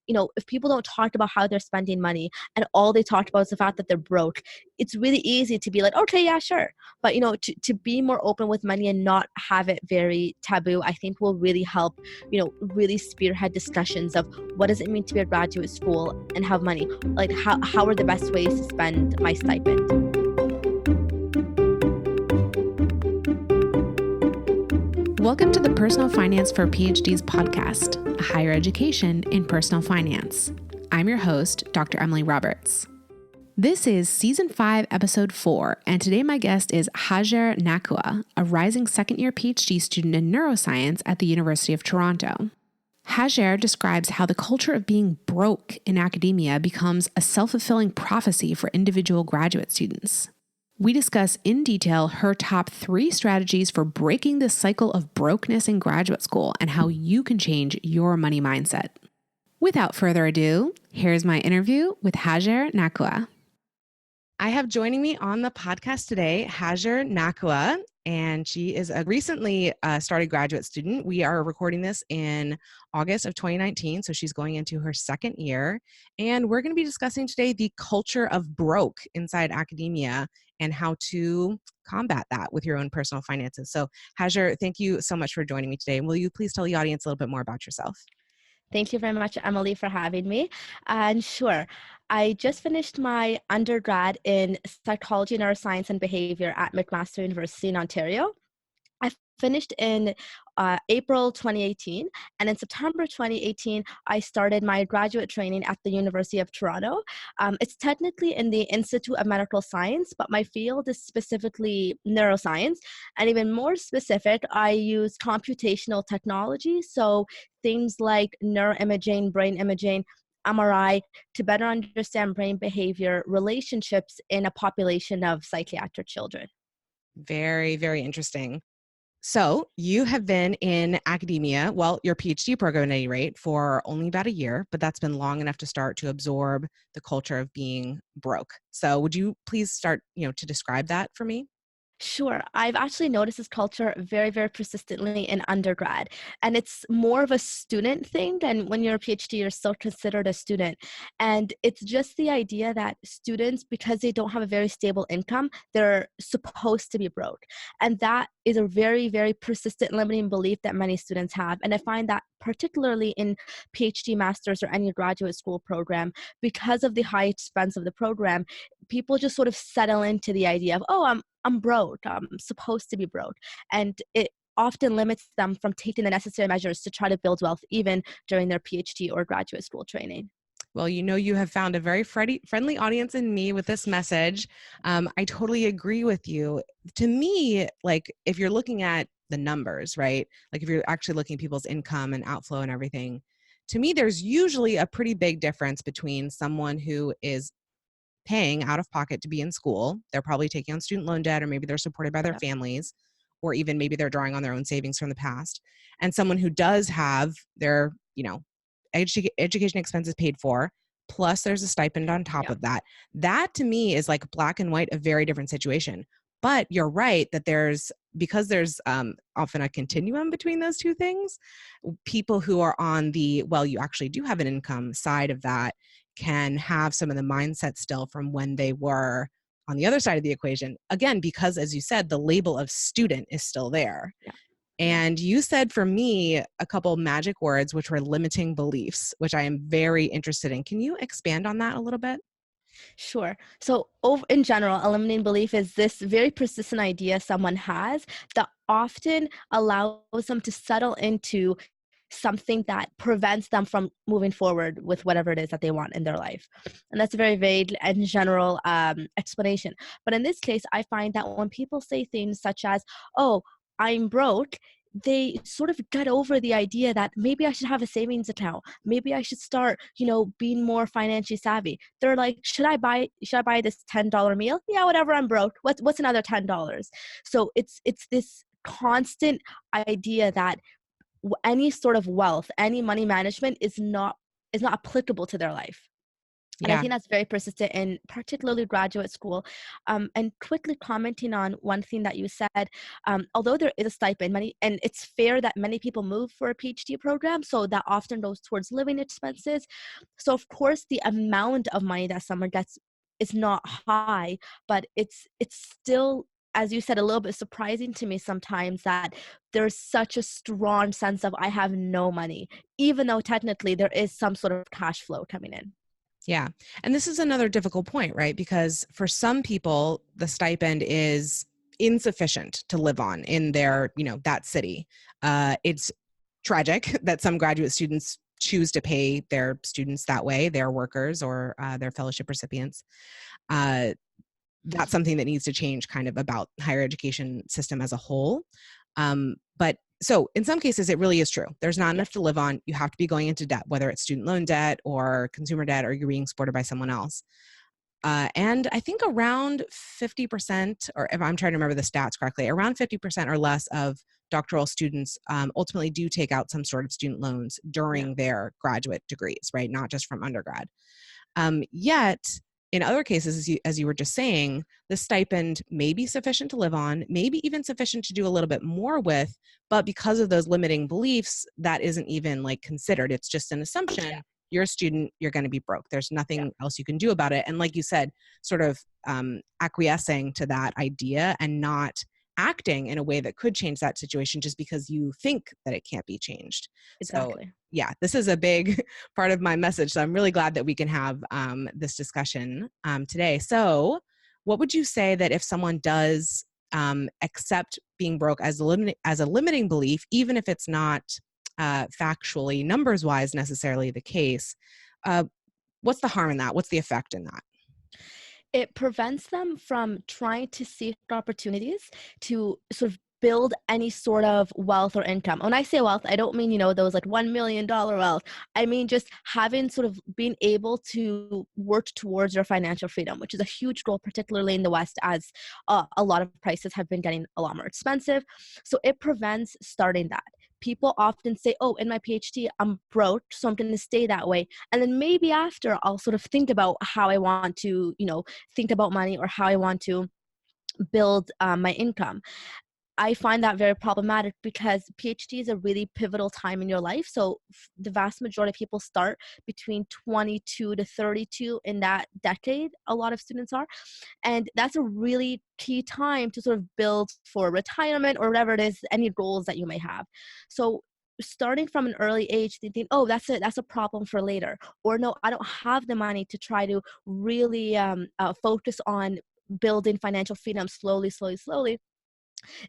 if people don't talk about how they're spending money and all they talked about is the fact that they're broke, it's really easy to be like, okay, yeah, sure. But, to be more open with money and not have it very taboo, I think will really help, really spearhead discussions of what does it mean to be a graduate school and have money? Like how are the best ways to spend my stipend? Welcome to the Personal Finance for PhDs podcast, a higher education in personal finance. I'm your host, Dr. Emily Roberts. This is Season 5, Episode 4, and today my guest is Hajer Nakua, a rising second-year PhD student in neuroscience at the University of Toronto. Hajer describes how the culture of being broke in academia becomes a self-fulfilling prophecy for individual graduate students. We discuss in detail her top 3 strategies for breaking the cycle of brokenness in graduate school and how you can change your money mindset. Without further ado, here's my interview with Hajer Nakua. I have joining me on the podcast today, Hajer Nakua, and she is a recently started graduate student. We are recording this in August of 2019, so she's going into her second year. And we're going to be discussing today the culture of broke inside academia and how to combat that with your own personal finances. So Hajer, thank you so much for joining me today. Will you please tell the audience a little bit more about yourself? Thank you very much, Emily, for having me. And sure, I just finished my undergrad in psychology, neuroscience, and behavior at McMaster University in Ontario. I finished in April 2018, and in September 2018, I started my graduate training at the University of Toronto. It's technically in the Institute of Medical Science, but my field is specifically neuroscience, and even more specific, I use computational technology, so things like neuroimaging, brain imaging, MRI, to better understand brain behavior relationships in a population of psychiatric children. Very, very interesting. So you have been in academia, well, your PhD program at any rate, for only about a year, but that's been long enough to start to absorb the culture of being broke. So would you please start, to describe that for me? Sure. I've actually noticed this culture very, very persistently in undergrad. And it's more of a student thing than when you're a PhD, you're still considered a student. And it's just the idea that students, because they don't have a very stable income, they're supposed to be broke. And that is a very, very persistent limiting belief that many students have. And I find that particularly in PhD, master's, or any graduate school program, because of the high expense of the program, people just sort of settle into the idea of, oh, I'm broke, I'm supposed to be broke. And it often limits them from taking the necessary measures to try to build wealth, even during their PhD or graduate school training. Well, you have found a very friendly audience in me with this message. I totally agree with you. To me, like if you're looking at the numbers, right? Like if you're actually looking at people's income and outflow and everything, to me, there's usually a pretty big difference between someone who is paying out of pocket to be in school. They're probably taking on student loan debt, or maybe they're supported by their families, or even maybe they're drawing on their own savings from the past. And someone who does have their, education expenses paid for, plus there's a stipend on top of that. That to me is like black and white, a very different situation. But you're right that because there's often a continuum between those two things, people who are on the, well, you actually do have an income side of that can have some of the mindset still from when they were on the other side of the equation. Again, because as you said, the label of student is still there. Yeah. And you said for me a couple magic words, which were limiting beliefs, which I am very interested in. Can you expand on that a little bit? Sure. So in general, a limiting belief is this very persistent idea someone has that often allows them to settle into something that prevents them from moving forward with whatever it is that they want in their life. And that's a very vague and general explanation. But in this case, I find that when people say things such as, oh, I'm broke, they sort of get over the idea that maybe I should have a savings account. Maybe I should start, being more financially savvy. They're like, should I buy this $10 meal? Yeah, whatever, I'm broke. What's another $10? So it's this constant idea that any sort of wealth, any money management is not applicable to their life. And I Yeah. think that's very persistent in particularly graduate school. And quickly commenting on one thing that you said, although there is a stipend, and it's fair that many people move for a PhD program, so that often goes towards living expenses. So of course, the amount of money that someone gets is not high, but it's still, as you said, a little bit surprising to me sometimes that there's such a strong sense of I have no money, even though technically there is some sort of cash flow coming in. Yeah. And this is another difficult point, right? Because for some people, the stipend is insufficient to live on in their, that city. It's tragic that some graduate students choose to pay their students that way, their workers or their fellowship recipients. That's something that needs to change kind of about higher education system as a whole. But so in some cases, it really is true. There's not enough Yes, to live on. You have to be going into debt, whether it's student loan debt or consumer debt, or you're being supported by someone else. And I think around 50%, or if I'm trying to remember the stats correctly, around 50% or less of doctoral students ultimately do take out some sort of student loans yeah, during their graduate degrees, right? Not just from undergrad. Yet, in other cases, as you were just saying, the stipend may be sufficient to live on, maybe even sufficient to do a little bit more with, but because of those limiting beliefs, that isn't even like considered. It's just an yeah, assumption. You're a student, you're going to be broke. There's yeah, nothing else you can do about it. And like you said, sort of acquiescing to that idea and not acting in a way that could change that situation just because you think that it can't be changed. So, exactly. yeah, this is a big part of my message. So I'm really glad that we can have this discussion today. So, what would you say that if someone does accept being broke as a limiting belief, even if it's not factually, numbers wise, necessarily the case? Uh, what's the harm in that? What's the effect in that? It prevents them from trying to seek opportunities to sort of build any sort of wealth or income. When I say wealth, I don't mean, those like $1 million wealth. I mean just having sort of being able to work towards your financial freedom, which is a huge goal, particularly in the West, as a lot of prices have been getting a lot more expensive. So it prevents starting that. People often say, oh, in my PhD, I'm broke, so I'm going to stay that way. And then maybe after, I'll sort of think about how I want to, think about money or how I want to build my income. I find that very problematic because PhD is a really pivotal time in your life. So the vast majority of people start between 22 to 32 in that decade. A lot of students are. And that's a really key time to sort of build for retirement or whatever it is, any goals that you may have. So starting from an early age thinking, oh, that's a problem for later, or no, I don't have the money to try to really focus on building financial freedom slowly,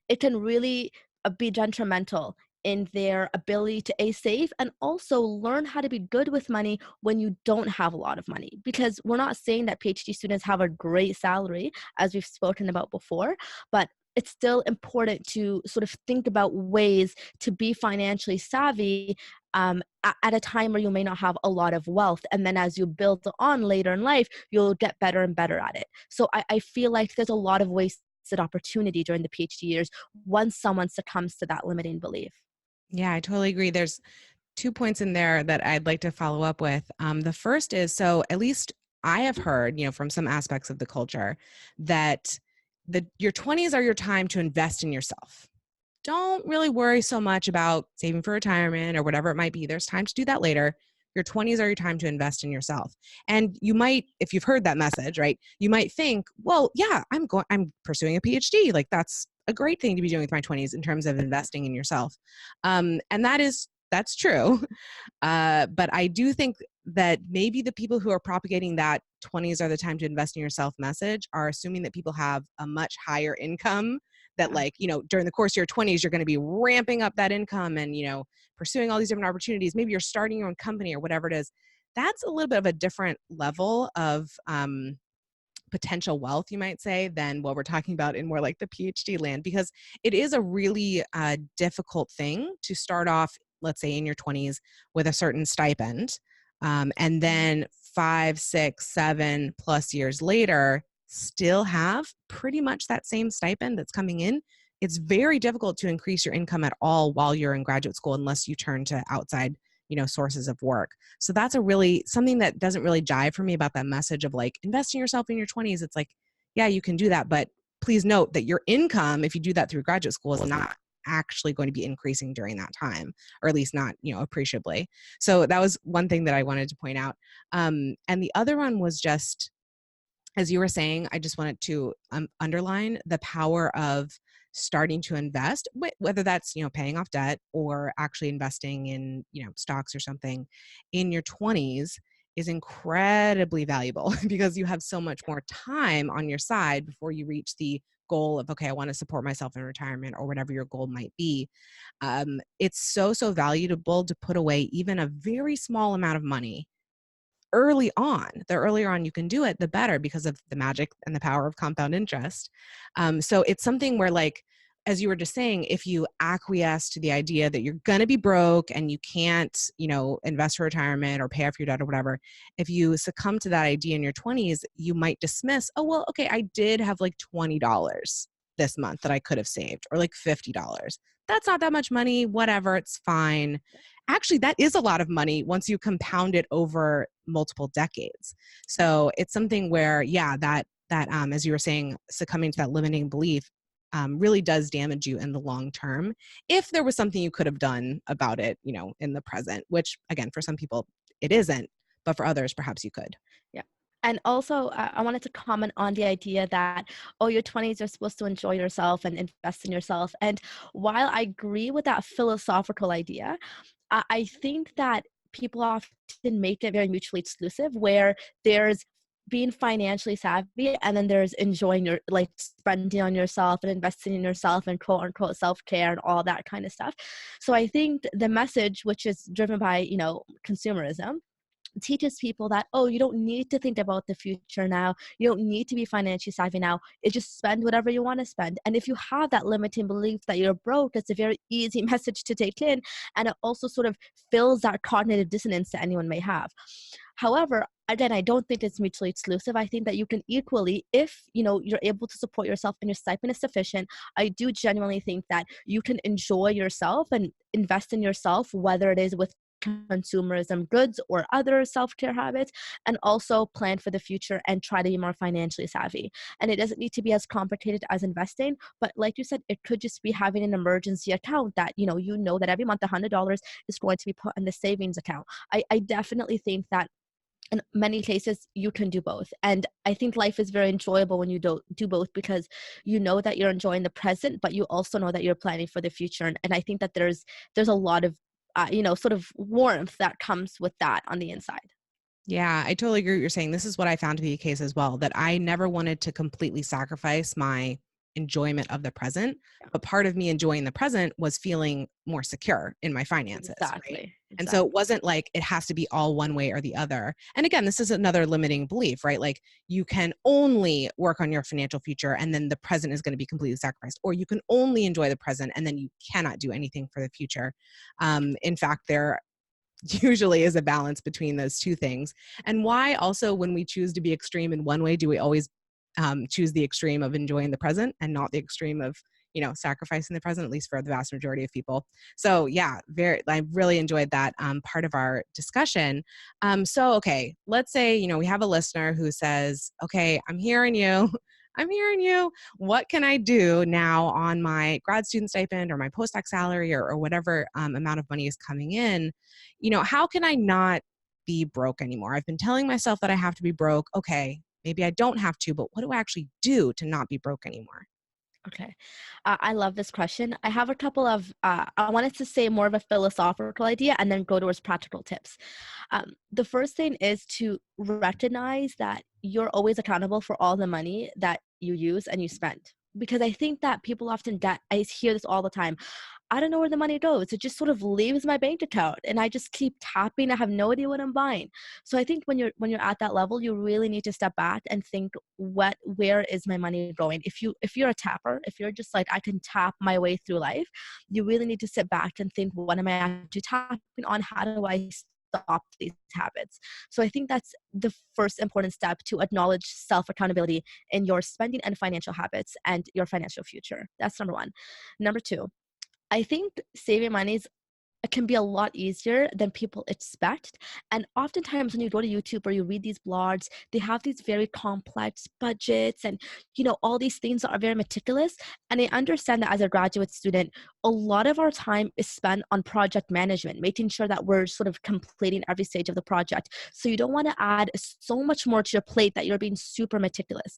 it can really be detrimental in their ability to save and also learn how to be good with money when you don't have a lot of money. Because we're not saying that PhD students have a great salary, as we've spoken about before, but it's still important to sort of think about ways to be financially savvy at a time where you may not have a lot of wealth. And then as you build on later in life, you'll get better and better at it. So I feel like there's a lot of wasted opportunity during the PhD years once someone succumbs to that limiting belief. Yeah, I totally agree. There's 2 points in there that I'd like to follow up with. The first is, so at least I have heard, from some aspects of the culture that your 20s are your time to invest in yourself. Don't really worry so much about saving for retirement or whatever it might be. There's time to do that later. Your 20s are your time to invest in yourself. And you might, if you've heard that message, right, you might think, well, yeah, I'm pursuing a PhD. Like that's a great thing to be doing with my 20s in terms of investing in yourself. And that's true. But I do think that maybe the people who are propagating that 20s are the time to invest in yourself message are assuming that people have a much higher income, that Yeah, like, during the course of your 20s, you're going to be ramping up that income and, pursuing all these different opportunities. Maybe you're starting your own company or whatever it is. That's a little bit of a different level of potential wealth, you might say, than what we're talking about in more like the PhD land, because it is a really difficult thing to start off, let's say in your 20s, with a certain stipend. And then 5, 6, 7+ years later, still have pretty much that same stipend that's coming in. It's very difficult to increase your income at all while you're in graduate school, unless you turn to outside sources of work. So that's something that doesn't really jive for me about that message of like invest in yourself in your 20s. It's like, yeah, you can do that, but please note that your income, if you do that through graduate school, is not actually going to be increasing during that time, or at least not, appreciably. So that was one thing that I wanted to point out. And the other one was just, as you were saying, I just wanted to underline the power of starting to invest, whether that's, paying off debt or actually investing in, stocks or something in your 20s is incredibly valuable because you have so much more time on your side before you reach the goal of, okay, I want to support myself in retirement or whatever your goal might be. It's so valuable to put away even a very small amount of money early on. The earlier on you can do it, the better, because of the magic and the power of compound interest. So it's something where, like, as you were just saying, if you acquiesce to the idea that you're going to be broke and you can't, invest for retirement or pay off your debt or whatever, if you succumb to that idea in your 20s, you might dismiss, oh, well, okay, I did have like $20 this month that I could have saved, or like $50. That's not that much money, whatever, it's fine. Actually, that is a lot of money once you compound it over multiple decades. So it's something where, yeah, that as you were saying, succumbing to that limiting belief really does damage you in the long term. If there was something you could have done about it, in the present, which again, for some people it isn't, but for others, perhaps you could. Yeah. And also, I wanted to comment on the idea that, oh, your 20s are supposed to enjoy yourself and invest in yourself. And while I agree with that philosophical idea, I think that people often make it very mutually exclusive, where there's being financially savvy and then there's enjoying your, like, spending on yourself and investing in yourself and quote unquote self-care and all that kind of stuff. So I think the message, which is driven by, consumerism, teaches people that, oh, you don't need to think about the future now. You don't need to be financially savvy now. It just spend whatever you want to spend. And if you have that limiting belief that you're broke, it's a very easy message to take in. And it also sort of fills that cognitive dissonance that anyone may have. However, again, I don't think it's mutually exclusive. I think that you can equally, if you're able to support yourself and your stipend is sufficient, I do genuinely think that you can enjoy yourself and invest in yourself, whether it is with consumerism goods or other self-care habits, and also plan for the future and try to be more financially savvy. And it doesn't need to be as complicated as investing, but like you said, it could just be having an emergency account that that every month $100 is going to be put in the savings account. I definitely think that in many cases you can do both, and I think life is very enjoyable when you do both, because you know that you're enjoying the present, but you also know that you're planning for the future. And I think that there's a lot of sort of warmth that comes with that on the inside. Yeah, I totally agree with what you're saying. This is what I found to be the case as well, that I never wanted to completely sacrifice my enjoyment of the present, Yeah, but part of me enjoying the present was feeling more secure in my finances, right? And so exactly. it wasn't like it has to be all one way or the other. And again, this is another limiting belief, right? Like, you can only work on your financial future and then the present is going to be completely sacrificed, or you can only enjoy the present and then you cannot do anything for the future. In fact, there usually is a balance between those two things. And why also, when we choose to be extreme in one way, do we always choose the extreme of enjoying the present and not the extreme of sacrificing the present, at least for the vast majority of people? So yeah, I really enjoyed that part of our discussion. So okay, let's say we have a listener who says, okay, I'm hearing you. I'm hearing you. What can I do now on my grad student stipend or my postdoc salary, or whatever amount of money is coming in? How can I not be broke anymore? I've been telling myself that I have to be broke. Okay, maybe I don't have to, but what do I actually do to not be broke anymore? Okay. I love this question. I have a couple of, I wanted to say more of a philosophical idea and then go towards practical tips. The first thing is to recognize that you're always accountable for all the money that you use and you spend. Because I think that people often get, I hear this all the time. I don't know where the money goes. It just sort of leaves my bank account and I just keep tapping. I have no idea what I'm buying. So I think when you're at that level, you really need to step back and think, where is my money going? If you're a tapper, if you're just like, I can tap my way through life, you really need to sit back and think, what am I actually tapping on? How do I stop these habits? So I think that's the first important step, to acknowledge self accountability in your spending and financial habits and your financial future. That's number one. Number two, I think saving money is it can be a lot easier than people expect. And oftentimes when you go to YouTube or you read these blogs, they have these very complex budgets and, all these things that are very meticulous. And I understand that as a graduate student, a lot of our time is spent on project management, making sure that we're sort of completing every stage of the project. So you don't want to add so much more to your plate that you're being super meticulous.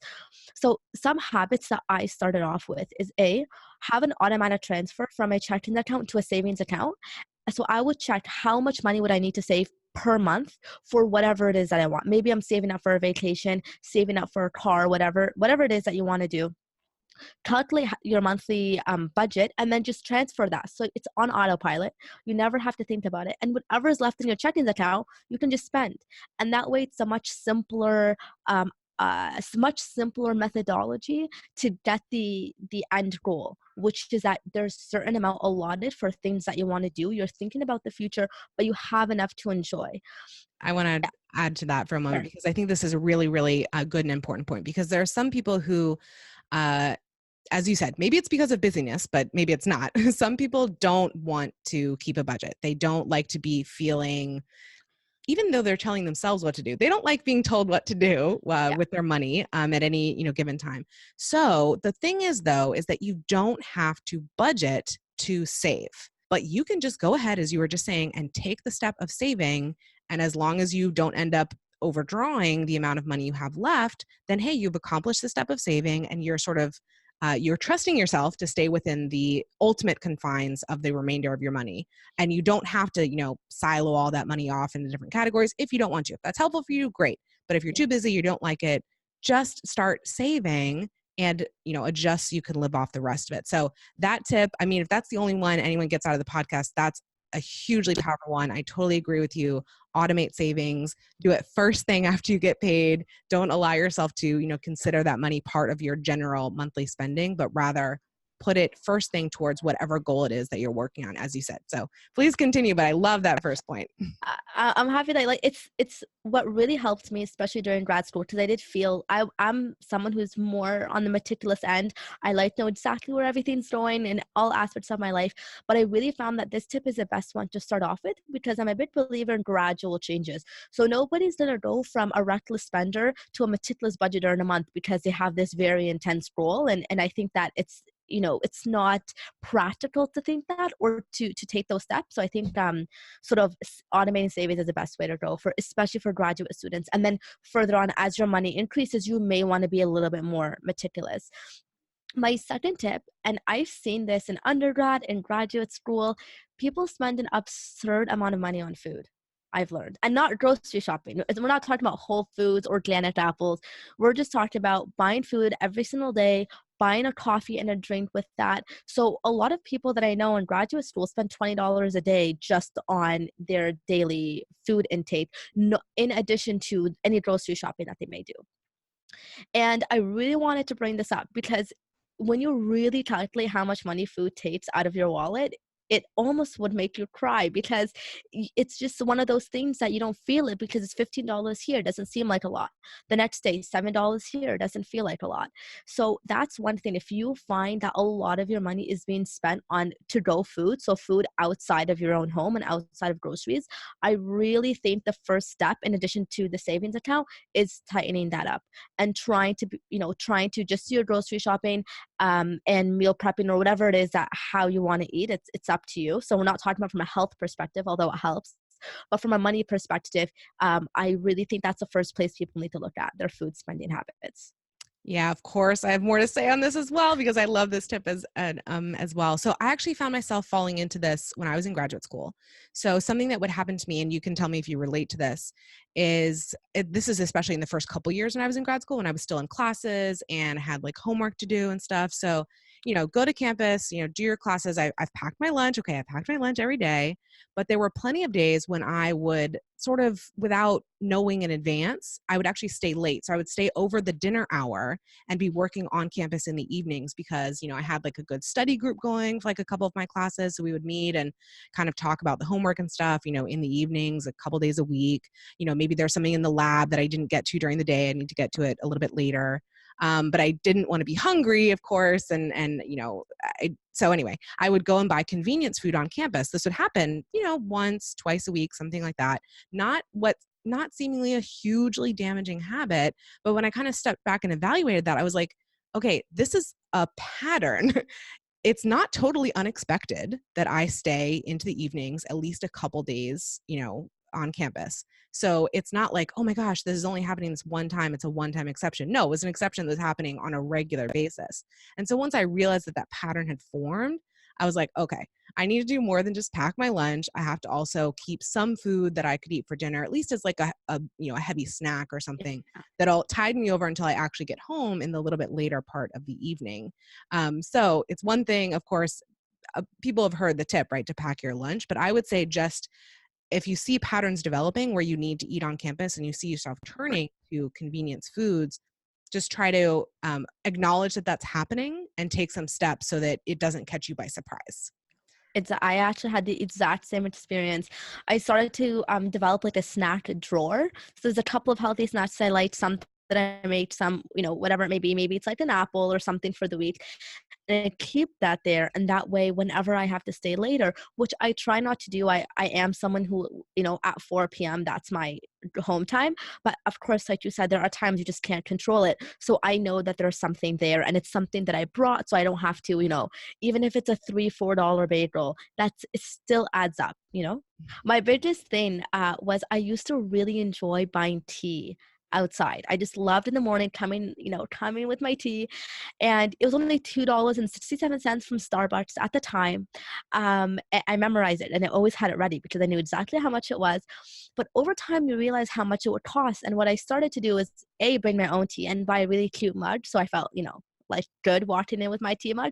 So some habits that I started off with is have an automatic transfer from a checking account to a savings account. So I would check how much money would I need to save per month for whatever it is that I want. Maybe I'm saving up for a vacation, saving up for a car, whatever it is that you want to do. Calculate your monthly budget and then just transfer that. So it's on autopilot. You never have to think about it. And whatever is left in your checking account, you can just spend. And that way it's a um, much simpler methodology to get the end goal, which is that there's a certain amount allotted for things that you want to do. You're thinking about the future, but you have enough to enjoy. I want to add to that for a moment, because I think this is a really, really good and important point, because there are some people who, as you said, maybe it's because of busyness, but maybe it's not. Some people don't want to keep a budget. They don't like to be feeling, even though they're telling themselves what to do, they don't like being told what to do with their money at any given time. So the thing is, though, is that you don't have to budget to save, but you can just go ahead, as you were just saying, and take the step of saving. And as long as you don't end up overdrawing the amount of money you have left, then hey, you've accomplished the step of saving, and you're sort of you're trusting yourself to stay within the ultimate confines of the remainder of your money. And you don't have to, silo all that money off into different categories if you don't want to. If that's helpful for you, great. But if you're too busy, you don't like it, just start saving and, adjust so you can live off the rest of it. So that tip, I mean, if that's the only one anyone gets out of the podcast, that's a hugely powerful one. I totally agree with you. Automate savings, do it first thing after you get paid. Don't allow yourself to, consider that money part of your general monthly spending, but rather put it first thing towards whatever goal it is that you're working on, as you said. So please continue, but I love that first point. I'm happy that it's what really helped me, especially during grad school, because I did feel I'm someone who's more on the meticulous end. I like to know exactly where everything's going in all aspects of my life, but I really found that this tip is the best one to start off with, because I'm a big believer in gradual changes. So nobody's going to go from a reckless spender to a meticulous budgeter in a month because they have this very intense goal. And I think that it's not practical to think that or to take those steps. So I think sort of automating savings is the best way to go, especially for graduate students. And then further on, as your money increases, you may want to be a little bit more meticulous. My second tip, and I've seen this in undergrad and graduate school, people spend an absurd amount of money on food. I've learned, and not grocery shopping. We're not talking about Whole Foods, organic apples. We're just talking about buying food every single day, buying a coffee and a drink with that. So a lot of people that I know in graduate school spend $20 a day just on their daily food intake, no, in addition to any grocery shopping that they may do. And I really wanted to bring this up because when you really calculate how much money food takes out of your wallet, it almost would make you cry, because it's just one of those things that you don't feel it because it's $15 here. It doesn't seem like a lot. The next day, $7 here. It doesn't feel like a lot. So that's one thing. If you find that a lot of your money is being spent on to-go food, so food outside of your own home and outside of groceries, I really think the first step, in addition to the savings account, is tightening that up and trying to just do your grocery shopping and meal prepping or whatever it is that how you want to eat. It's up to you. So we're not talking about from a health perspective, although it helps, but from a money perspective, I really think that's the first place people need to look at their food spending habits. Yeah, of course. I have more to say on this as well, because I love this tip as well. So I actually found myself falling into this when I was in graduate school. So something that would happen to me, and you can tell me if you relate to this, this is especially in the first couple years when I was in grad school, when I was still in classes and had like homework to do and stuff. So, go to campus, do your classes. I've packed my lunch. Okay, I packed my lunch every day, but there were plenty of days when I would sort of, without knowing in advance, I would actually stay late. So I would stay over the dinner hour and be working on campus in the evenings because, I had like a good study group going for like a couple of my classes. So we would meet and kind of talk about the homework and stuff, in the evenings, a couple days a week. Maybe there's something in the lab that I didn't get to during the day. I need to get to it a little bit later. But I didn't want to be hungry, of course. And so anyway, I would go and buy convenience food on campus. This would happen, once, twice a week, something like that. Not seemingly a hugely damaging habit. But when I kind of stepped back and evaluated that, I was like, okay, this is a pattern. It's not totally unexpected that I stay into the evenings at least a couple days, on campus. So it's not like, oh my gosh, this is only happening this one time. It's a one-time exception. No, it was an exception that was happening on a regular basis. And so once I realized that pattern had formed, I was like, okay, I need to do more than just pack my lunch. I have to also keep some food that I could eat for dinner, at least as like a heavy snack or something that'll tide me over until I actually get home in the little bit later part of the evening. So it's one thing, of course, people have heard the tip, right, to pack your lunch, but I would say just if you see patterns developing where you need to eat on campus and you see yourself turning to convenience foods, just try to acknowledge that that's happening and take some steps so that it doesn't catch you by surprise. I actually had the exact same experience. I started to develop like a snack drawer. So there's a couple of healthy snacks I like, some that I make, some, whatever it may be. Maybe it's like an apple or something for the week. And I keep that there. And that way, whenever I have to stay later, which I try not to do, I am someone who, at 4 p.m., that's my home time. But of course, like you said, there are times you just can't control it. So I know that there's something there and it's something that I brought. So I don't have to, even if it's a $3-4 bagel, it still adds up, My biggest thing was I used to really enjoy buying tea outside. I just loved in the morning coming with my tea, and it was only $2.67 from Starbucks at the time. I memorized it and I always had it ready because I knew exactly how much it was. But over time, you realize how much it would cost. And what I started to do is bring my own tea and buy a really cute mug. So I felt, like good walking in with my tea mug.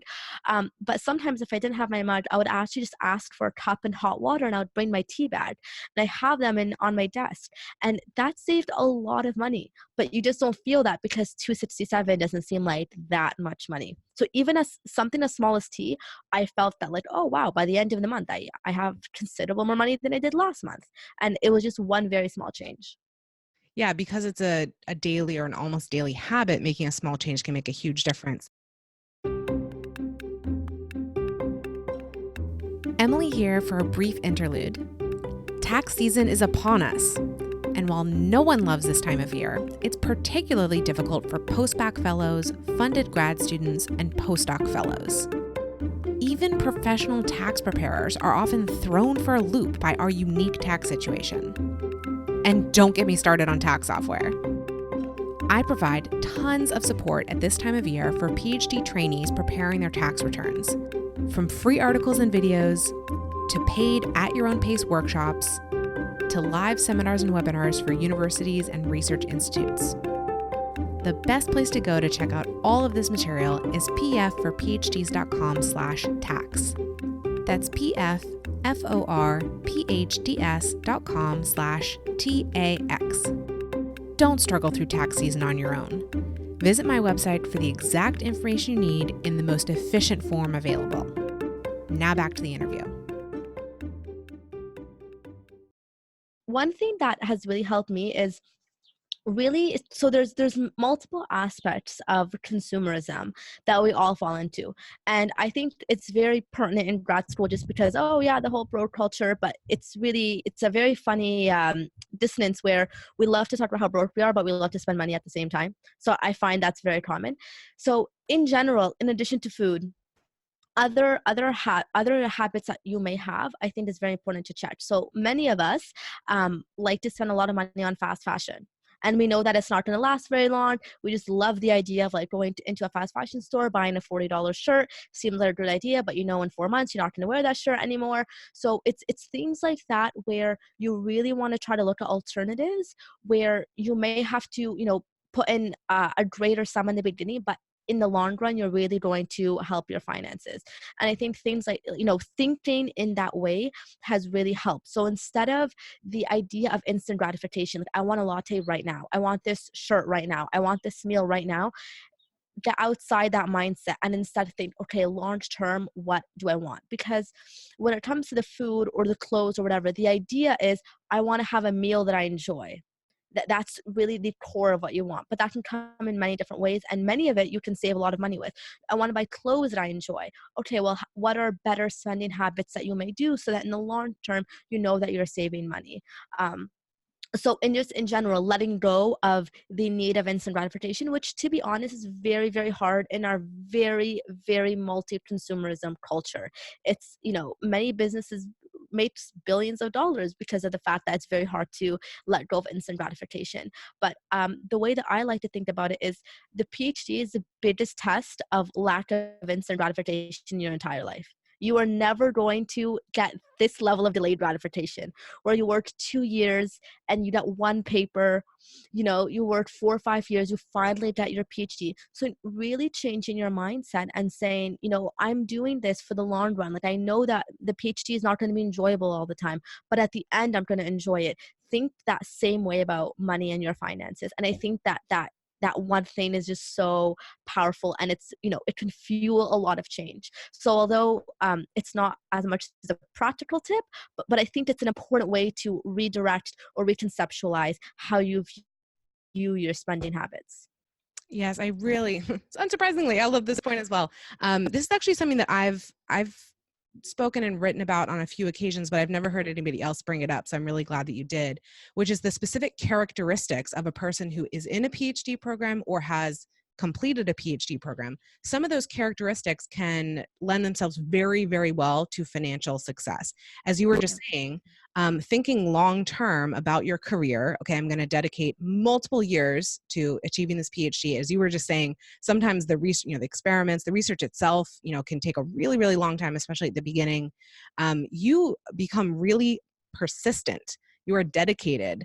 But sometimes if I didn't have my mug, I would actually just ask for a cup and hot water and I would bring my tea bag. And I have them on my desk. And that saved a lot of money. But you just don't feel that because $2.67 doesn't seem like that much money. So even as something as small as tea, I felt that like, oh wow, by the end of the month, I have considerable more money than I did last month. And it was just one very small change. Yeah, because it's a daily or an almost daily habit, making a small change can make a huge difference. Emily here for a brief interlude. Tax season is upon us. And while no one loves this time of year, it's particularly difficult for postbac fellows, funded grad students, and postdoc fellows. Even professional tax preparers are often thrown for a loop by our unique tax situation. And don't get me started on tax software. I provide tons of support at this time of year for PhD trainees preparing their tax returns, from free articles and videos, to paid at-your-own-pace workshops, to live seminars and webinars for universities and research institutes. The best place to go to check out all of this material is pfforphds.com/tax. That's pfforphds.com/TAX. Don't struggle through tax season on your own. Visit my website for the exact information you need in the most efficient form available. Now back to the interview. One thing that has really helped me is really, so there's multiple aspects of consumerism that we all fall into, and I think it's very pertinent in grad school just because, oh yeah, the whole bro culture, but it's a very funny dissonance where we love to talk about how broke we are, but we love to spend money at the same time. So I find that's very common. So in general, in addition to food, other habits that you may have, I think is very important to check. So many of us like to spend a lot of money on fast fashion. And we know that it's not going to last very long. We just love the idea of like going into a fast fashion store, buying a $40 shirt. Seems like a good idea, but in 4 months, you're not going to wear that shirt anymore. So it's things like that where you really want to try to look at alternatives where you may have to, put in a greater sum in the beginning, but in the long run, you're really going to help your finances. And I think things like, thinking in that way has really helped. So instead of the idea of instant gratification, like I want a latte right now, I want this shirt right now, I want this meal right now, get outside that mindset and instead think, okay, long term, what do I want? Because when it comes to the food or the clothes or whatever, the idea is I want to have a meal that I enjoy. That's really the core of what you want, but that can come in many different ways, and many of it you can save a lot of money with. I want to buy clothes that I enjoy. Okay, well, what are better spending habits that you may do so that in the long term you know that you're saving money? So in just in general, letting go of the need of instant gratification, which to be honest is very, very hard in our very, very multi-consumerism culture. It's, many businesses makes billions of dollars because of the fact that it's very hard to let go of instant gratification. But the way that I like to think about it is the PhD is the biggest test of lack of instant gratification in your entire life. You are never going to get this level of delayed gratification where you work 2 years and you get one paper, you work 4 or 5 years, you finally get your PhD. So really changing your mindset and saying, I'm doing this for the long run. Like, I know that the PhD is not going to be enjoyable all the time, but at the end, I'm going to enjoy it. Think that same way about money and your finances. And I think that one thing is just so powerful, and it's, it can fuel a lot of change. So although it's not as much as a practical tip, but I think it's an important way to redirect or reconceptualize how you view your spending habits. Yes, I really, unsurprisingly, I love this point as well. This is actually something that I've spoken and written about on a few occasions, but I've never heard anybody else bring it up. So I'm really glad that you did, which is the specific characteristics of a person who is in a PhD program or has completed a PhD program. Some of those characteristics can lend themselves very, very well to financial success. As you were just saying, thinking long-term about your career. Okay, I'm going to dedicate multiple years to achieving this PhD. As you were just saying, sometimes the the experiments, the research itself, can take a really, really long time, especially at the beginning. You become really persistent. You are dedicated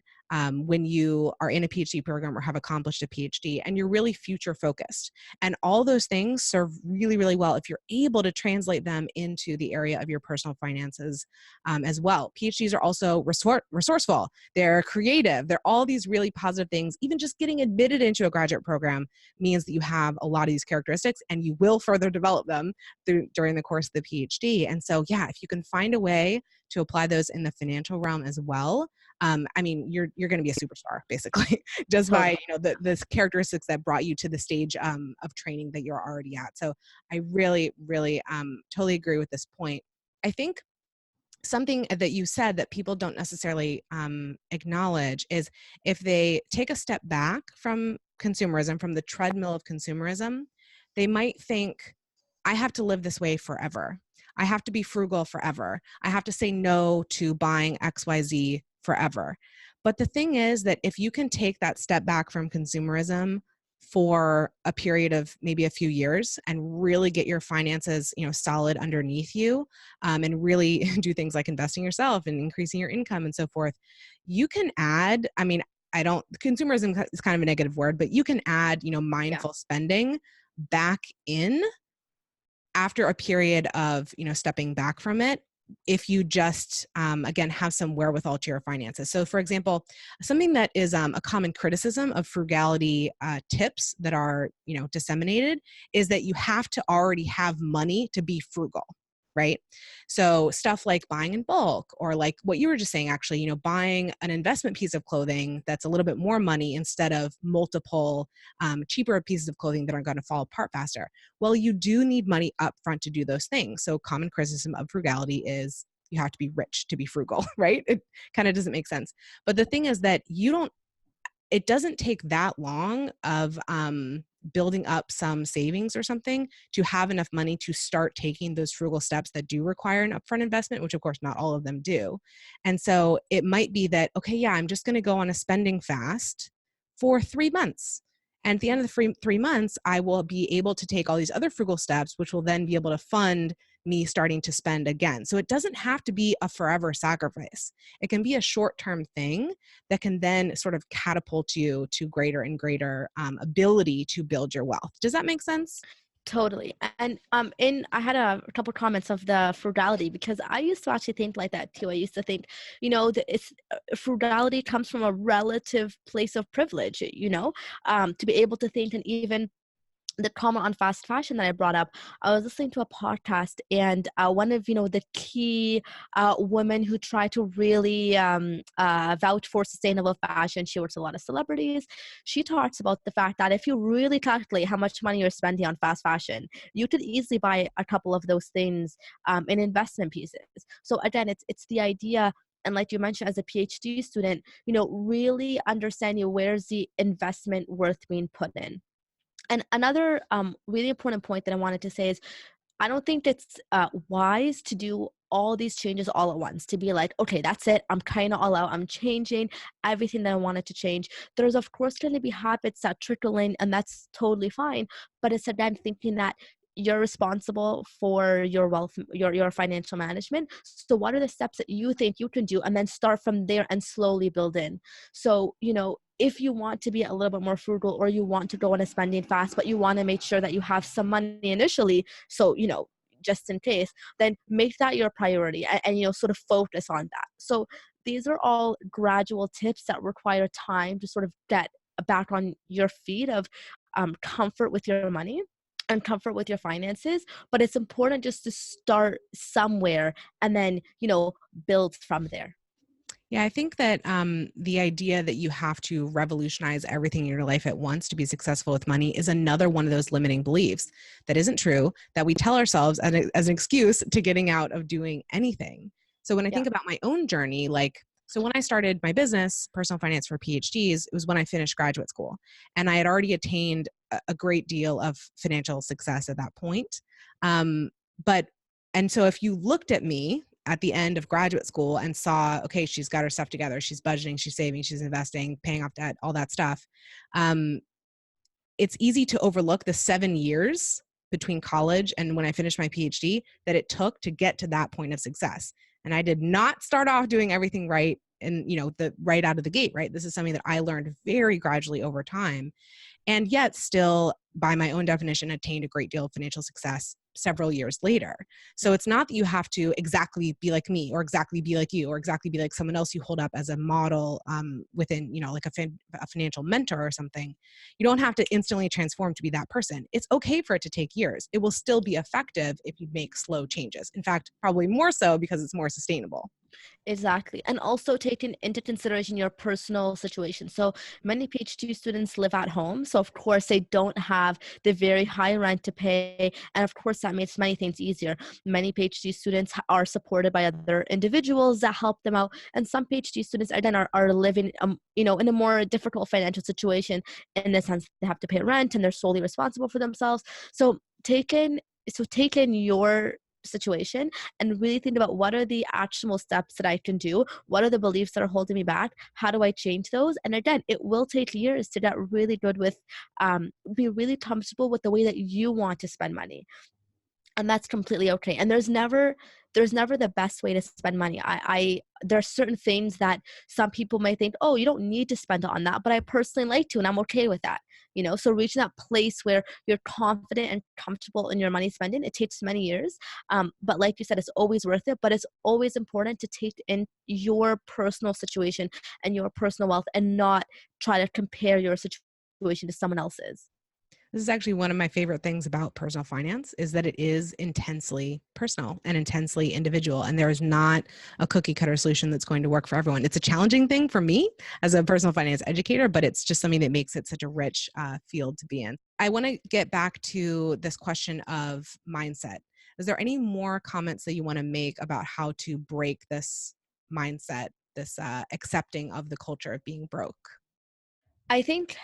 when you are in a PhD program or have accomplished a PhD, and you're really future focused. And all those things serve really, really well if you're able to translate them into the area of your personal finances as well. PhDs are also resourceful. They're creative. They're all these really positive things. Even just getting admitted into a graduate program means that you have a lot of these characteristics, and you will further develop them during the course of the PhD. And so, yeah, if you can find a way to apply those in the financial realm as well, you're going to be a superstar, basically, just by the characteristics that brought you to the stage of training that you're already at. So I really, really totally agree with this point. I think something that you said that people don't necessarily acknowledge is if they take a step back from consumerism, from the treadmill of consumerism, they might think, I have to live this way forever. I have to be frugal forever. I have to say no to buying XYZ forever. But the thing is that if you can take that step back from consumerism for a period of maybe a few years and really get your finances, solid underneath you, and really do things like investing yourself and increasing your income and so forth, you can add, consumerism is kind of a negative word, but you can add, mindful spending back in after a period of, stepping back from it, if you just, again, have some wherewithal to your finances. So for example, something that is a common criticism of frugality tips that are, disseminated is that you have to already have money to be frugal, right? So stuff like buying in bulk, or like what you were just saying, actually, buying an investment piece of clothing that's a little bit more money instead of multiple cheaper pieces of clothing that are going to fall apart faster. Well, you do need money up front to do those things. So common criticism of frugality is you have to be rich to be frugal, right? It kind of doesn't make sense. But the thing is that it doesn't take that long of building up some savings or something to have enough money to start taking those frugal steps that do require an upfront investment, which of course not all of them do. And so it might be that, okay, yeah, I'm just going to go on a spending fast for 3 months. And at the end of the 3 months, I will be able to take all these other frugal steps, which will then be able to fund me starting to spend again. So it doesn't have to be a forever sacrifice. It can be a short-term thing that can then sort of catapult you to greater and greater ability to build your wealth. Does that make sense? Totally. And I had a couple comments of the frugality, because I used to actually think like that too. I used to think, it's frugality comes from a relative place of privilege, to be able to think and even the comment on fast fashion that I brought up, I was listening to a podcast, and one of the key women who try to really vouch for sustainable fashion. She works with a lot of celebrities. She talks about the fact that if you really calculate how much money you're spending on fast fashion, you could easily buy a couple of those things in investment pieces. So again, it's the idea. And like you mentioned, as a PhD student, really understanding where's the investment worth being put in. And another really important point that I wanted to say is I don't think it's wise to do all these changes all at once, to be like, okay, that's it. I'm kind of all out. I'm changing everything that I wanted to change. There's, of course, going to be habits that trickle in, and that's totally fine. But it's again thinking that you're responsible for your wealth, your financial management. So what are the steps that you think you can do, and then start from there and slowly build in. So, if you want to be a little bit more frugal, or you want to go on a spending fast, but you want to make sure that you have some money initially, so just in case, then make that your priority, and sort of focus on that. So these are all gradual tips that require time to sort of get back on your feet of comfort with your money and comfort with your finances. But it's important just to start somewhere and then build from there. Yeah, I think that the idea that you have to revolutionize everything in your life at once to be successful with money is another one of those limiting beliefs that isn't true, that we tell ourselves as an excuse to getting out of doing anything. So when I Yeah. think about my own journey, so when I started my business, Personal Finance for PhDs, it was when I finished graduate school. And I had already attained a great deal of financial success at that point. Um, but, and so if you looked at me at the end of graduate school and saw, okay, she's got her stuff together, she's budgeting, she's saving, she's investing, paying off debt, all that stuff. It's easy to overlook the 7 years between college and when I finished my PhD that it took to get to that point of success. And I did not start off doing everything right and, the right out of the gate, right? This is something that I learned very gradually over time, and yet still, by my own definition, attained a great deal of financial success several years later. So Yeah. it's not that you have to exactly be like me, or exactly be like you, or exactly be like someone else you hold up as a model within, like a financial mentor or something. You don't have to instantly transform to be that person. It's okay for it to take years. It will still be effective if you make slow changes. In fact, probably more so because it's more sustainable. Exactly. And also taking into consideration your personal situation. So many PhD students live at home. So of course they don't have the very high rent to pay. And of course that makes many things easier. Many PhD students are supported by other individuals that help them out. And some PhD students again are living in a more difficult financial situation, in the sense they have to pay rent and they're solely responsible for themselves. So taking your situation and really think about, what are the actionable steps that I can do? What are the beliefs that are holding me back? How do I change those? And again, it will take years to get really good with, be really comfortable with the way that you want to spend money. And that's completely okay. And there's never the best way to spend money. I there are certain things that some people may think, oh, you don't need to spend it on that, but I personally like to, and I'm okay with that. So reaching that place where you're confident and comfortable in your money spending, it takes many years. But like you said, it's always worth it. But it's always important to take in your personal situation and your personal wealth, and not try to compare your situation to someone else's. This is actually one of my favorite things about personal finance, is that it is intensely personal and intensely individual. And there is not a cookie cutter solution that's going to work for everyone. It's a challenging thing for me as a personal finance educator, but it's just something that makes it such a rich field to be in. I want to get back to this question of mindset. Is there any more comments that you want to make about how to break this mindset, this accepting of the culture of being broke? I think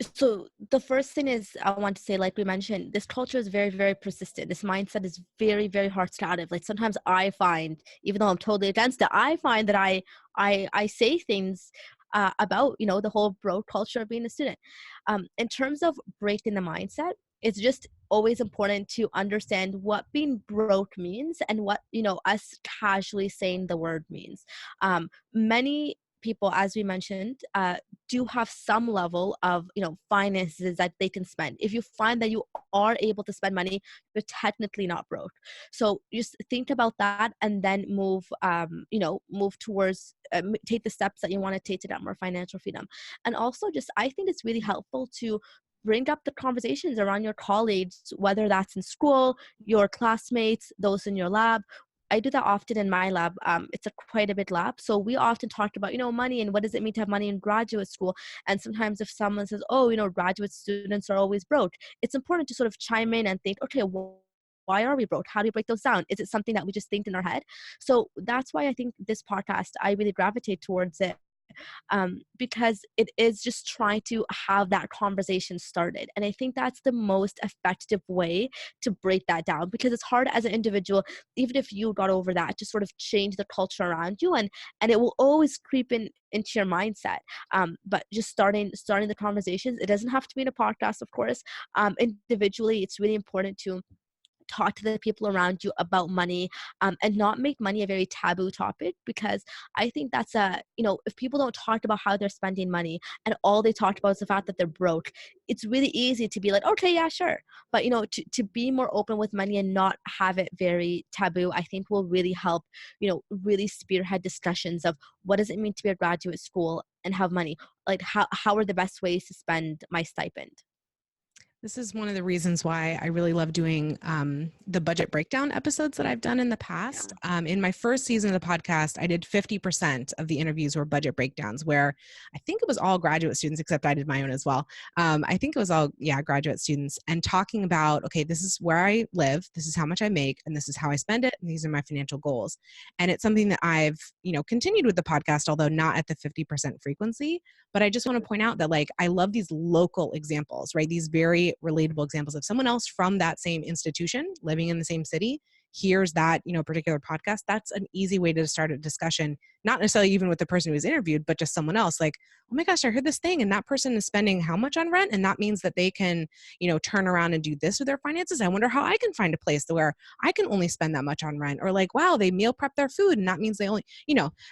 so. The first thing is, I want to say, like we mentioned, this culture is very, very persistent. This mindset is very, very hard to get out of. Like sometimes I find, even though I'm totally against it, I find that I say things about the whole broke culture of being a student. In terms of breaking the mindset, it's just always important to understand what being broke means, and what us casually saying the word means. Many people, as we mentioned, do have some level of finances that they can spend. If you find that you are able to spend money, you're technically not broke. So just think about that, and then move towards take the steps that you want to take to that more financial freedom. And also, just I think it's really helpful to bring up the conversations around your colleagues, whether that's in school, your classmates, those in your lab. I do that often in my lab. It's a quite a big lab. So we often talk about, money and what does it mean to have money in graduate school. And sometimes if someone says, oh, graduate students are always broke, it's important to sort of chime in and think, okay, well, why are we broke? How do we break those down? Is it something that we just think in our head? So that's why I think this podcast, I really gravitate towards it, because it is just trying to have that conversation started. And I think that's the most effective way to break that down, because it's hard as an individual, even if you got over that, to sort of change the culture around you, and it will always creep into your mindset. But just starting the conversations, it doesn't have to be in a podcast, of course. Individually, it's really important to talk to the people around you about money, and not make money a very taboo topic, because I think that's if people don't talk about how they're spending money and all they talk about is the fact that they're broke, it's really easy to be like, okay, yeah, sure. But to be more open with money and not have it very taboo, I think will really help, really spearhead discussions of what does it mean to be a graduate school and have money, like how are the best ways to spend my stipend. This is one of the reasons why I really love doing the budget breakdown episodes that I've done in the past. In my first season of the podcast, I did 50% of the interviews were budget breakdowns, where I think it was all graduate students, except I did my own as well. I think it was all, graduate students, and talking about, okay, this is where I live, this is how much I make, and this is how I spend it, and these are my financial goals. And it's something that I've, continued with the podcast, although not at the 50% frequency. But I just want to point out that, like, I love these local examples, right? These very relatable examples of someone else from that same institution living in the same city hears that, particular podcast. That's an easy way to start a discussion, not necessarily even with the person who was interviewed, but just someone else, like, oh my gosh, I heard this thing and that person is spending how much on rent, and that means that they can, turn around and do this with their finances. I wonder how I can find a place where I can only spend that much on rent. Or like, wow, they meal prep their food and that means they only,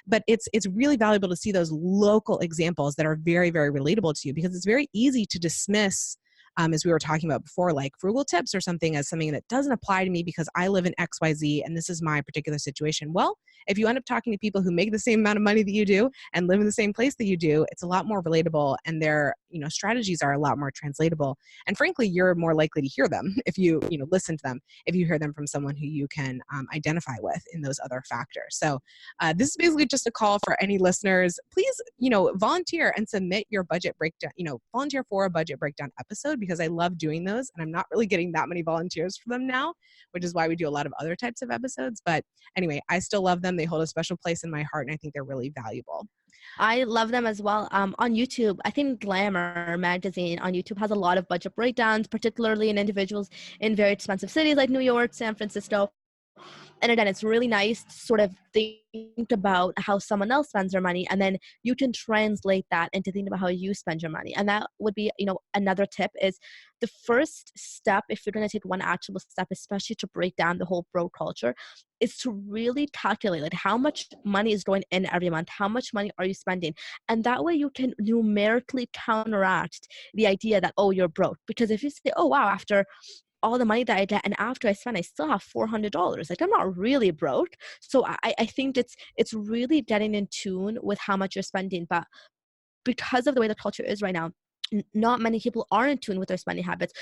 but it's really valuable to see those local examples that are very, very relatable to you, because it's very easy to dismiss, as we were talking about before, like frugal tips or something, as something that doesn't apply to me because I live in XYZ and this is my particular situation. Well, if you end up talking to people who make the same amount of money that you do and live in the same place that you do, it's a lot more relatable, and their, strategies are a lot more translatable. And frankly, you're more likely to hear them if you, listen to them, if you hear them from someone who you can identify with in those other factors. So this is basically just a call for any listeners. Please, volunteer and submit your budget breakdown, volunteer for a budget breakdown episode, because I love doing those and I'm not really getting that many volunteers for them now, which is why we do a lot of other types of episodes. But anyway, I still love them. They hold a special place in my heart, and I think they're really valuable. I love them as well. On YouTube, I think Glamour magazine on YouTube has a lot of budget breakdowns, particularly in individuals in very expensive cities like New York, San Francisco. And again, it's really nice to sort of think about how someone else spends their money, and then you can translate that into thinking about how you spend your money. And that would be, another tip is the first step, if you're going to take one actionable step, especially to break down the whole broke culture, is to really calculate like how much money is going in every month, how much money are you spending, and that way you can numerically counteract the idea that, oh, you're broke. Because if you say, oh wow, after all the money that I get and after I spend, I still have $400. Like, I'm not really broke. So I think it's really getting in tune with how much you're spending. But because of the way the culture is right now, not many people are in tune with their spending habits.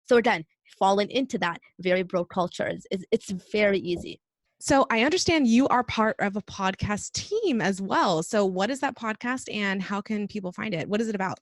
So again, falling into that very broke culture it's very easy. So I understand you are part of a podcast team as well. So what is that podcast and how can people find it? What is it about?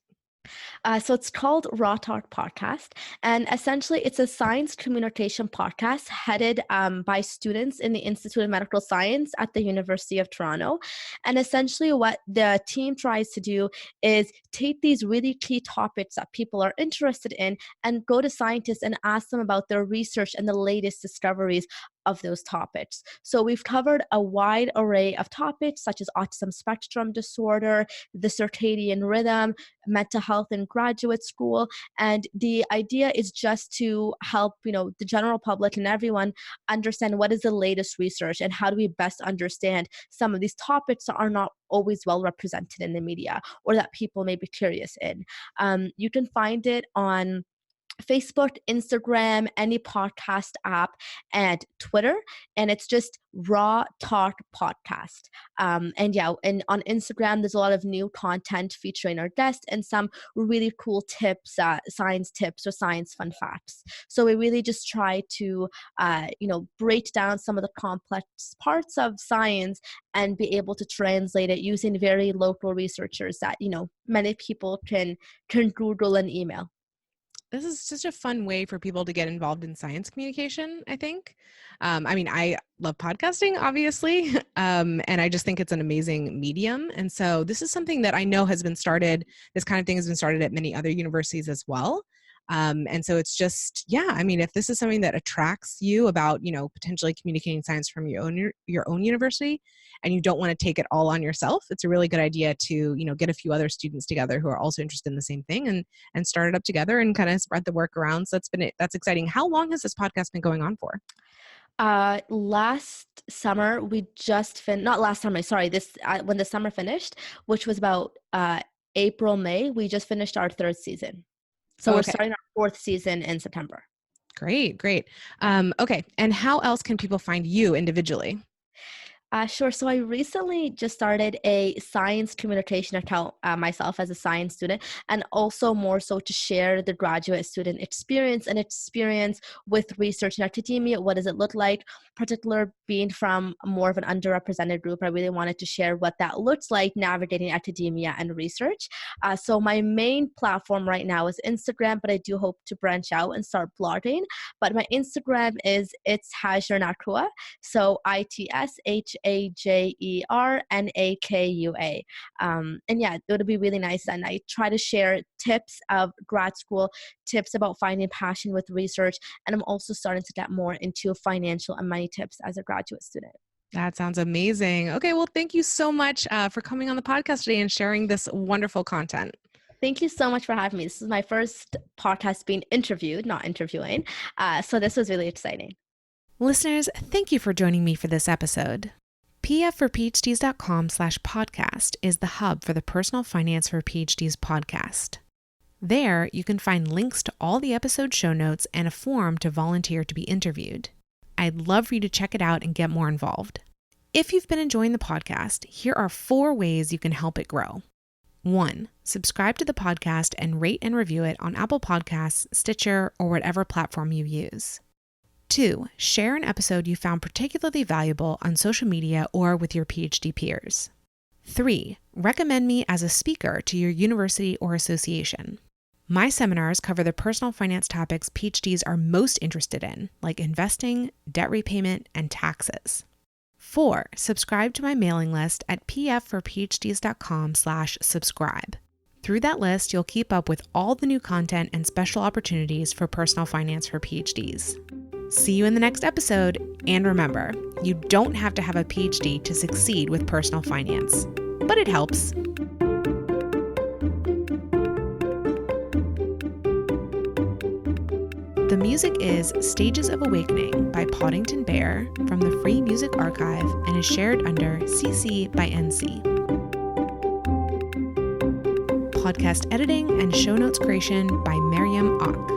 So it's called Raw Talk Podcast. And essentially, it's a science communication podcast headed by students in the Institute of Medical Science at the University of Toronto. And essentially, what the team tries to do is take these really key topics that people are interested in and go to scientists and ask them about their research and the latest discoveries of those topics. So we've covered a wide array of topics such as autism spectrum disorder, the circadian rhythm, mental health in graduate school. And the idea is just to help, the general public and everyone understand what is the latest research and how do we best understand some of these topics that are not always well represented in the media or that people may be curious in. You can find it on Facebook, Instagram, any podcast app, and Twitter. And it's just Raw Talk Podcast. And on Instagram, there's a lot of new content featuring our guests and some really cool tips, science tips or science fun facts. So we really just try to, break down some of the complex parts of science and be able to translate it using very local researchers that, many people can Google and email. This is such a fun way for people to get involved in science communication, I think. I love podcasting, obviously, and I just think it's an amazing medium. And so this is something that I know has been started, this kind of thing has been started at many other universities as well. And so it's just, if this is something that attracts you about, potentially communicating science from your own university, and you don't want to take it all on yourself, it's a really good idea to, get a few other students together who are also interested in the same thing and start it up together and kind of spread the work around. So that's exciting. How long has this podcast been going on for? Last summer we just not last summer, sorry, when the summer finished, which was about April, May, we just finished our 3rd season. So we're starting our 4th season in September. Great. Okay. And how else can people find you individually? Sure. So I recently just started a science communication account myself as a science student, and also more so to share the graduate student experience with research in academia. What does it look like? Particular being from more of an underrepresented group, I really wanted to share what that looks like navigating academia and research. So my main platform right now is Instagram, but I do hope to branch out and start blogging. But my Instagram it's Hajer Nakua. So ITSHAJERNAKUA. It would be really nice. And I try to share tips of grad school, tips about finding passion with research. And I'm also starting to get more into financial and money tips as a graduate student. That sounds amazing. Okay, well, thank you so much for coming on the podcast today and sharing this wonderful content. Thank you so much for having me. This is my first podcast being interviewed, not interviewing. So this was really exciting. Listeners, thank you for joining me for this episode. pfforphds.com/podcast is the hub for the Personal Finance for PhDs podcast. There, you can find links to all the episode show notes and a form to volunteer to be interviewed. I'd love for you to check it out and get more involved. If you've been enjoying the podcast, here are 4 ways you can help it grow. 1, subscribe to the podcast and rate and review it on Apple Podcasts, Stitcher, or whatever platform you use. 2, share an episode you found particularly valuable on social media or with your PhD peers. 3, recommend me as a speaker to your university or association. My seminars cover the personal finance topics PhDs are most interested in, like investing, debt repayment, and taxes. 4, subscribe to my mailing list at pfforphds.com/subscribe. Through that list, you'll keep up with all the new content and special opportunities for personal finance for PhDs. See you in the next episode. And remember, you don't have to have a PhD to succeed with personal finance, but it helps. The music is Stages of Awakening by Poddington Bear from the Free Music Archive and is shared under CC by NC. Podcast editing and show notes creation by Miriam Ock.